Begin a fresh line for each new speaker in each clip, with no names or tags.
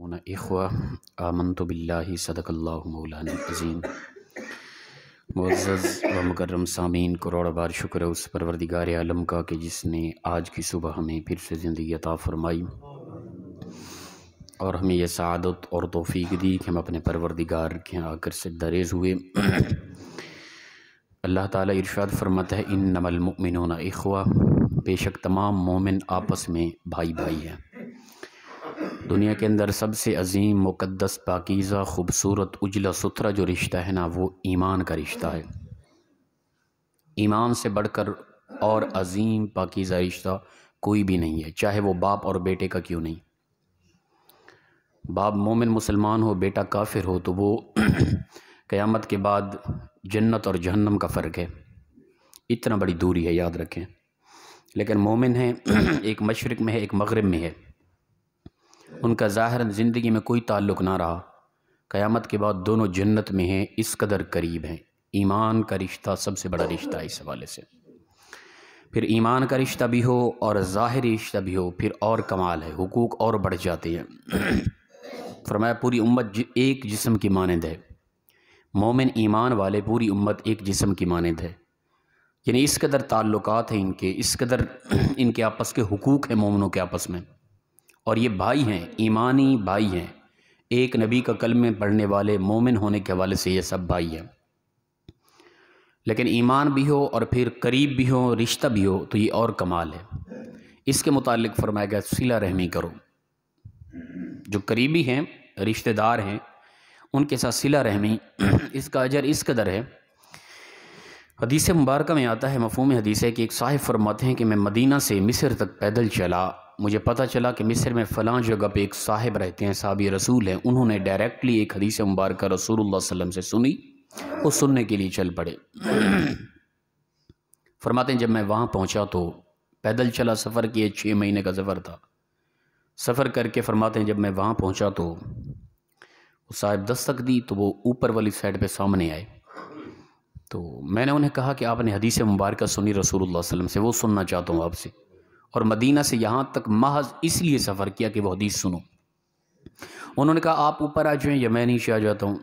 اخوہ آمنت باللہ صدق اللہ مولانا العظیم۔ معزز و مکرم سامعین، کروڑ بار شکر ہے اس پروردگار عالم کا کہ جس نے آج کی صبح ہمیں پھر سے زندگی عطا فرمائی اور ہمیں یہ سعادت اور توفیق دی کہ ہم اپنے پروردگار کے آ کر سجدہ ریز ہوئے۔ اللہ تعالیٰ ارشاد فرماتا ہے انما المؤمنون اخوہ، بے شک تمام مومن آپس میں بھائی بھائی ہیں۔ دنیا کے اندر سب سے عظیم، مقدس، پاکیزہ، خوبصورت، اجلا ستھرا جو رشتہ ہے نا، وہ ایمان کا رشتہ ہے۔ ایمان سے بڑھ کر اور عظیم پاکیزہ رشتہ کوئی بھی نہیں ہے، چاہے وہ باپ اور بیٹے کا کیوں نہیں۔ باپ مومن مسلمان ہو، بیٹا کافر ہو، تو وہ قیامت کے بعد جنت اور جہنم کا فرق ہے، اتنا بڑی دوری ہے، یاد رکھیں۔ لیکن مومن ہیں، ایک مشرق میں ہے، ایک مغرب میں ہے، ان کا ظاہراً زندگی میں کوئی تعلق نہ رہا، قیامت کے بعد دونوں جنت میں ہیں، اس قدر قریب ہیں۔ ایمان کا رشتہ سب سے بڑا رشتہ ہے اس حوالے سے۔ پھر ایمان کا رشتہ بھی ہو اور ظاہری رشتہ بھی ہو، پھر اور کمال ہے، حقوق اور بڑھ جاتے ہیں۔ فرمایا پوری امت ایک جسم کی مانند ہے، مومن ایمان والے پوری امت ایک جسم کی مانند ہے، یعنی اس قدر تعلقات ہیں ان کے، اس قدر ان کے آپس کے حقوق ہیں مومنوں کے آپس میں، اور یہ بھائی ہیں، ایمانی بھائی ہیں، ایک نبی کا کلمہ پڑھنے والے مومن ہونے کے حوالے سے یہ سب بھائی ہیں۔ لیکن ایمان بھی ہو اور پھر قریب بھی ہو، رشتہ بھی ہو، تو یہ اور کمال ہے۔ اس کے متعلق فرمایا گیا صلہ رحمی کرو، جو قریبی ہیں، رشتہ دار ہیں، ان کے ساتھ صلہ رحمی، اس کا اجر اس قدر ہے۔ حدیث مبارکہ میں آتا ہے، مفہوم حدیث ہے کہ ایک صاحب فرماتے ہیں کہ میں مدینہ سے مصر تک پیدل چلا، مجھے پتہ چلا کہ مصر میں فلاں جگہ پہ ایک صاحب رہتے ہیں، صحابی رسول ہیں، انہوں نے ڈائریکٹلی ایک حدیث مبارکہ رسول اللہ صلی اللہ علیہ وسلم سے سنی، وہ سننے کے لیے چل پڑے۔ فرماتے ہیں جب میں وہاں پہنچا تو پیدل چلا، سفر کیے، 6 مہینے کا سفر تھا، سفر کر کے فرماتے ہیں جب میں وہاں پہنچا تو وہ صاحب دستک دی تو وہ اوپر والی سائڈ پہ سامنے آئے، تو میں نے انہیں کہا کہ آپ نے حدیث مبارکہ سنی رسول اللہ صلی اللہ علیہ وسلم سے، وہ سننا چاہتا ہوں آپ سے، اور مدینہ سے یہاں تک محض اس لیے سفر کیا کہ وہ حدیث سنو۔ انہوں نے کہا آپ اوپر آ جائیں یا میں نیچے آ جاتا ہوں؟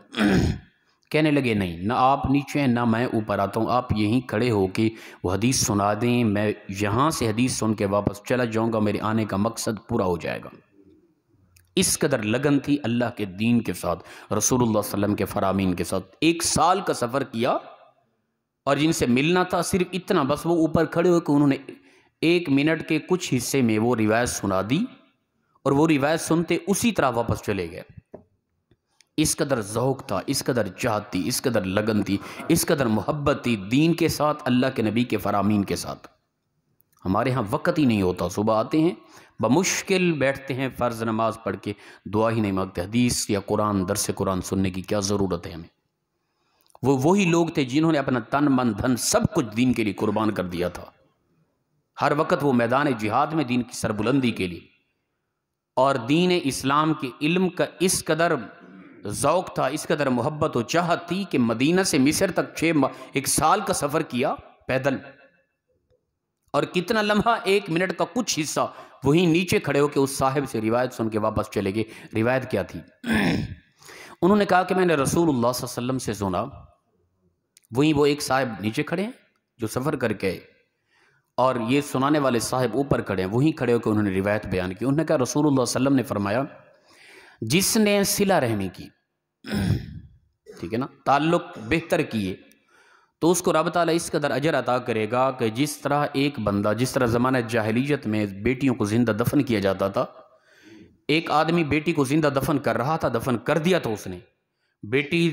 کہنے لگے نہیں، نہ آپ نیچے ہیں نہ میں اوپر آتا ہوں، آپ یہیں کھڑے ہو کے وہ حدیث سنا دیں، میں یہاں سے حدیث سن کے واپس چلا جاؤں گا، میرے آنے کا مقصد پورا ہو جائے گا۔ اس قدر لگن تھی اللہ کے دین کے ساتھ، رسول اللہ صلی اللہ علیہ وسلم کے فرامین کے ساتھ۔ 1 سال کا سفر کیا، اور جن سے ملنا تھا صرف اتنا، بس وہ اوپر کھڑے ہو کے انہوں نے 1 منٹ کے کچھ حصے میں وہ روایت سنا دی، اور وہ روایت سنتے اسی طرح واپس چلے گئے۔ اس قدر ذوق تھا، اس قدر چاہت تھی، اس قدر لگن تھی، اس قدر محبت تھی دین کے ساتھ، اللہ کے نبی کے فرامین کے ساتھ۔ ہمارے ہاں وقت ہی نہیں ہوتا، صبح آتے ہیں بمشکل بیٹھتے ہیں، فرض نماز پڑھ کے دعا ہی نہیں مانگتے، حدیث یا قرآن، درس قرآن سننے کی کیا ضرورت ہے ہمیں؟ وہی لوگ تھے جنہوں نے اپنا تن من دھن سب کچھ دین کے لیے قربان کر دیا تھا، ہر وقت وہ میدان جہاد میں دین کی سربلندی کے لیے، اور دین اسلام کے علم کا اس قدر ذوق تھا، اس قدر محبت و چاہت تھی کہ مدینہ سے مصر تک 1 سال کا سفر کیا پیدل، اور کتنا لمحہ 1 منٹ کا کچھ حصہ وہیں نیچے کھڑے ہو کے اس صاحب سے روایت سن کے واپس چلے گئے۔ روایت کیا تھی؟ انہوں نے کہا کہ میں نے رسول اللہ صلی اللہ علیہ وسلم سے سنا، وہیں وہ ایک صاحب نیچے کھڑے ہیں جو سفر کر کے، اور یہ سنانے والے صاحب اوپر کھڑے ہیں، وہیں کھڑے ہو کے انہوں نے روایت بیان کی۔ انہوں نے کہا رسول اللہ صلی اللہ علیہ وسلم نے فرمایا جس نے صلہ رحمی کی، ٹھیک ہے نا، تعلق بہتر کیے، تو اس کو رب تعالیٰ اس قدر اجر عطا کرے گا کہ جس طرح ایک بندہ، جس طرح زمانہ جاہلیت میں بیٹیوں کو زندہ دفن کیا جاتا تھا، ایک آدمی بیٹی کو زندہ دفن کر رہا تھا، دفن کر دیا تو اس نے، بیٹی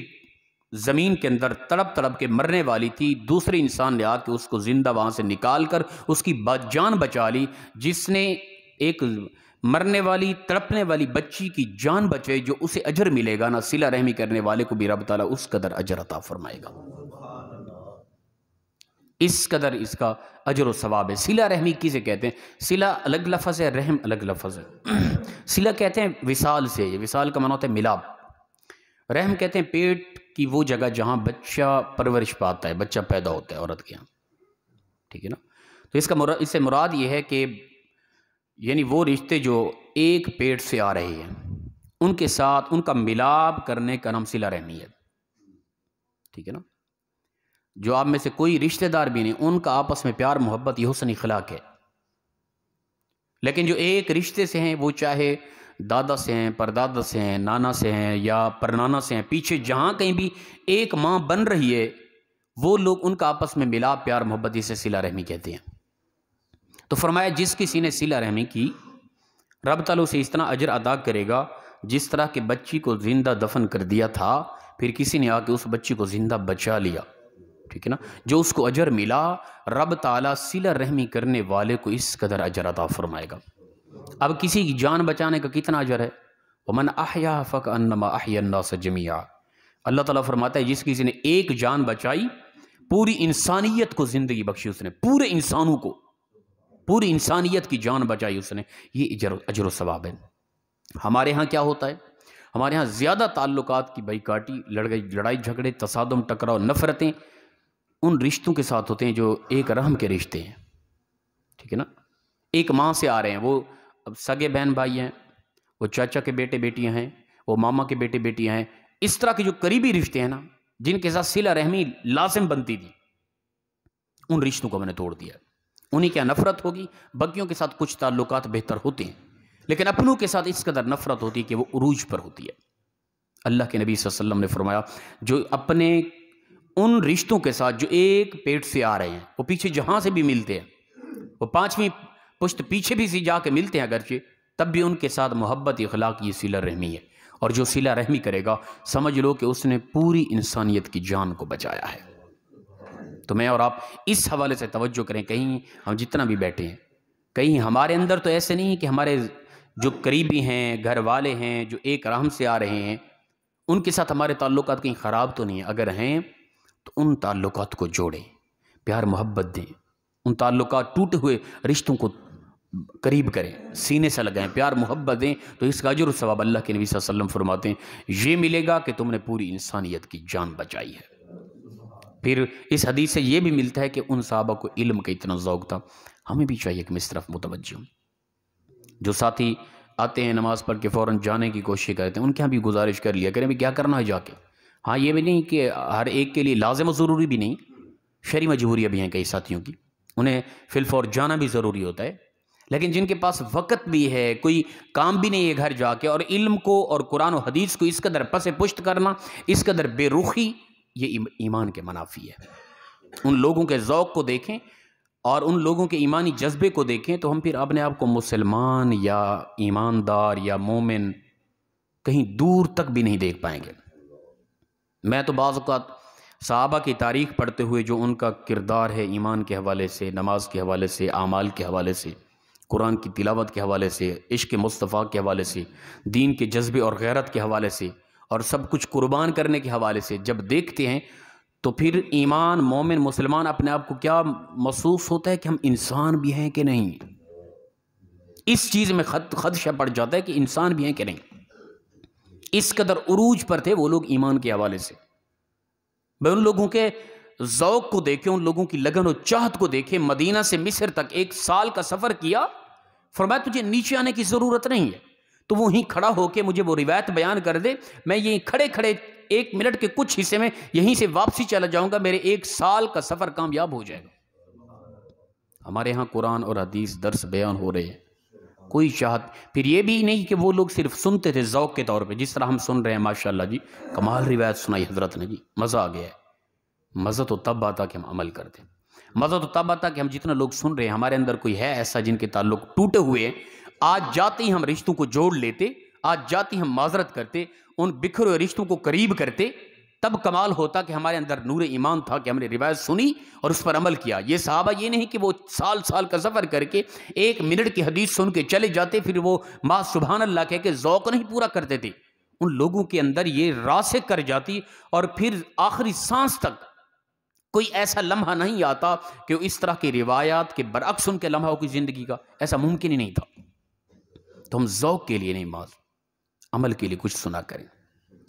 زمین کے اندر تڑپ تڑپ کے مرنے والی تھی، دوسرے انسان نے آ کے اس کو زندہ وہاں سے نکال کر اس کی جان بچا لی۔ جس نے ایک مرنے والی تڑپنے والی بچی کی جان بچے، جو اسے اجر ملے گا نا، صلہ رحمی کرنے والے کو بھی رب تعالیٰ اس قدر اجر عطا فرمائے گا، اس قدر اس کا اجر و ثواب ہے۔ صلہ رحمی کسے کہتے ہیں؟ صلہ الگ لفظ ہے، رحم الگ لفظ ہے۔ صلہ کہتے ہیں وصال سے، یہ وصال کا معنی ہوتا ہے ملاپ۔ رحم کہتے ہیں پیٹ کی وہ جگہ جہاں بچہ پرورش پاتا ہے، بچہ پیدا ہوتا ہے عورت کے یہاں، ٹھیک ہے نا۔ تو اس سے مراد یہ ہے کہ یعنی وہ رشتے جو ایک پیٹ سے آ رہے ہیں، ان کے ساتھ ان کا ملاپ کرنے کا نام صلہ رحمی ہے، ٹھیک ہے نا؟ جو آپ میں سے کوئی رشتہ دار بھی نہیں، ان کا آپس میں پیار محبت یہ حسن اخلاق ہے، لیکن جو ایک رشتے سے ہیں، وہ چاہے دادا سے ہیں، پردادا سے ہیں، نانا سے ہیں یا پرنانا سے ہیں، پیچھے جہاں کہیں بھی ایک ماں بن رہی ہے، وہ لوگ ان کا آپس میں ملاپ پیار محبت اسے صلہ رحمی کہتے ہیں۔ تو فرمایا جس کسی نے صلہ رحمی کی، رب تعالیٰ اسے اس طرح اجر ادا کرے گا جس طرح کہ بچی کو زندہ دفن کر دیا تھا، پھر کسی نے آ کے اس بچی کو زندہ بچا لیا، ٹھیک ہے نا؟ جو اس کو اجر ملا، رب تعالیٰ صلہ رحمی کرنے والے کو اس قدر اجر عطا فرمائے گا۔ اب کسی کی جان بچانے کا کتنا اجر ہے؟ وَمَنْ أَحْيَا فَكَأَنَّمَا أَحْيَا النَّاسَ جَمِيعًا۔ اللہ تعالیٰ فرماتا ہے جس کسی نے ایک جان بچائی، پوری انسانیت کو زندگی بخشی اس نے، پورے انسانوں کو، پوری انسانیت کی جان بچائی اس نے، یہ اجر و ثواب ہے۔ ہمارے ہاں کیا ہوتا ہے؟ ہمارے ہاں زیادہ تعلقات کی بھائی کاٹی، لڑائی جھگڑے، تصادم، ٹکراؤ، نفرتیں ان رشتوں کے ساتھ ہوتے ہیں جو ایک رحم کے رشتے ہیں، ٹھیک ہے نا؟ ایک ماں سے آ رہے ہیں، وہ اب سگے بہن بھائی ہیں، وہ چاچا کے بیٹے بیٹیاں ہیں، وہ ماما کے بیٹے بیٹیاں ہیں، اس طرح کے جو قریبی رشتے ہیں نا، جن کے ساتھ صلہ رحمی لازم بنتی تھی، ان رشتوں کو میں نے توڑ دیا۔ انہیں کیا نفرت ہوگی؟ باقیوں کے ساتھ کچھ تعلقات بہتر ہوتے ہیں، لیکن اپنوں کے ساتھ اس قدر نفرت ہوتی ہے کہ وہ عروج پر ہوتی ہے۔ اللہ کے نبی صلی اللہ علیہ وسلم نے فرمایا جو اپنے ان رشتوں کے ساتھ جو ایک پیٹ سے آ رہے ہیں، وہ پیچھے جہاں سے بھی ملتے ہیں، وہ پانچویں پشت پیچھے بھی سے جا کے ملتے ہیں اگرچہ، تب بھی ان کے ساتھ محبت اخلاق یہ صلہ رحمی ہے، اور جو صلہ رحمی کرے گا سمجھ لو کہ اس نے پوری انسانیت کی جان کو بچایا ہے۔ تو میں اور آپ اس حوالے سے توجہ کریں، کہیں ہم جتنا بھی بیٹھے ہیں، کہیں ہمارے اندر تو ایسے نہیں کہ ہمارے جو قریبی ہیں، گھر والے ہیں، جو ایک رحم سے آ رہے ہیں، ان کے ساتھ ہمارے تعلقات کہیں خراب تو نہیں ہیں؟ اگر ہیں تو ان تعلقات کو جوڑیں، پیار محبت دیں، ان تعلقات ٹوٹے ہوئے رشتوں کو قریب کریں، سینے سے لگائیں، پیار محبت دیں، تو اس کا اجر و ثواب اللہ کے نبی صلی اللہ علیہ وسلم فرماتے ہیں یہ ملے گا کہ تم نے پوری انسانیت کی جان بچائی ہے۔ پھر اس حدیث سے یہ بھی ملتا ہے کہ ان صحابہ کو علم کا اتنا ذوق تھا، ہمیں بھی چاہیے کہ میں اس طرف متوجہ ہوں۔ جو ساتھی آتے ہیں نماز پڑھ کے فوراً جانے کی کوشش کرتے ہیں، ان کے ہاں بھی گزارش کر لیا کریں بھی کیا کرنا ہے جا کے۔ ہاں یہ بھی نہیں کہ ہر ایک کے لیے لازم و ضروری بھی نہیں، شرعی مجبوریاں بھی ہیں کئی ساتھیوں کی، انہیں فی الفور جانا بھی ضروری ہوتا ہے، لیکن جن کے پاس وقت بھی ہے، کوئی کام بھی نہیں ہے گھر جا کے، اور علم کو اور قرآن و حدیث کو اس قدر پس پشت کرنا، اس قدر بے رخی، یہ ایمان کے منافی ہے۔ ان لوگوں کے ذوق کو دیکھیں اور ان لوگوں کے ایمانی جذبے کو دیکھیں تو ہم پھر اپنے آپ کو مسلمان یا ایماندار یا مومن کہیں دور تک بھی نہیں دیکھ پائیں گے۔ میں تو بعض اوقات صحابہ کی تاریخ پڑھتے ہوئے جو ان کا کردار ہے ایمان کے حوالے سے، نماز کے حوالے سے، اعمال کے حوالے سے، قرآن کی تلاوت کے حوالے سے، عشق مصطفیٰ کے حوالے سے، دین کے جذبے اور غیرت کے حوالے سے، اور سب کچھ قربان کرنے کے حوالے سے جب دیکھتے ہیں تو پھر ایمان، مومن، مسلمان اپنے آپ کو کیا محسوس ہوتا ہے کہ ہم انسان بھی ہیں کہ نہیں۔ اس چیز میں خدشہ پڑ جاتا ہے کہ انسان بھی ہیں کہ نہیں۔ اس قدر عروج پر تھے وہ لوگ ایمان کے حوالے سے۔ میں ان لوگوں کے ذوق کو دیکھیں، ان لوگوں کی لگن و چاہت کو دیکھیں۔ مدینہ سے مصر تک 1 سال کا سفر کیا، فرمایا تجھے نیچے آنے کی ضرورت نہیں ہے، تو وہیں کھڑا ہو کے مجھے وہ روایت بیان کر دے، میں یہیں کھڑے کھڑے 1 منٹ کے کچھ حصے میں یہیں سے واپسی چلا جاؤں گا، میرے 1 سال کا سفر کامیاب ہو جائے گا۔ ہمارے ہاں قرآن اور حدیث درس بیان ہو رہے ہیں، کوئی چاہت پھر یہ بھی نہیں کہ وہ لوگ صرف سنتے تھے ذوق کے طور پہ، جس طرح ہم سن رہے ہیں ماشاءاللہ جی، کمال روایت سنائی حضرت نے جی، مزہ آ گیا ہے۔ مزہ تو تب آتا کہ ہم عمل کرتے، مزہ تو تب آتا کہ ہم جتنا لوگ سن رہے ہیں ہمارے اندر کوئی ہے ایسا جن کے تعلق ٹوٹے ہوئے ہیں، آج جاتے ہی ہم رشتوں کو جوڑ لیتے، آج جاتے ہی ہم معذرت کرتے، ان بکھرے ہوئے رشتوں کو قریب کرتے، تب کمال ہوتا کہ ہمارے اندر نور ایمان تھا کہ ہم نے روایت سنی اور اس پر عمل کیا۔ یہ صحابہ یہ نہیں کہ وہ سال سال کا سفر کر کے 1 منٹ کی حدیث سن کے چلے جاتے، پھر وہ ما سبحان اللہ کہہ کے ذوق نہیں پورا کرتے تھے۔ ان لوگوں کے اندر یہ راسخ کر جاتی، اور پھر آخری سانس تک کوئی ایسا لمحہ نہیں آتا کہ وہ اس طرح کی روایات کے برعکس ان کے لمحوں کی زندگی کا، ایسا ممکن ہی نہیں تھا۔ تو ہم ذوق کے لیے نہیں، عمل کے لیے کچھ سنا کریں،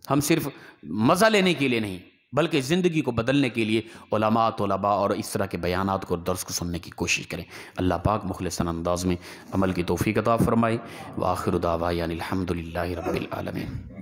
ہم صرف مزہ لینے کے لیے نہیں، بلکہ زندگی کو بدلنے کے لیے علماء، طلباء اور اس طرح کے بیانات کو، درس کو سننے کی کوشش کریں۔ اللہ پاک مخلصانہ انداز میں عمل کی توفیق عطا فرمائے۔ وآخر دعوانا الحمد للہ رب العالمین۔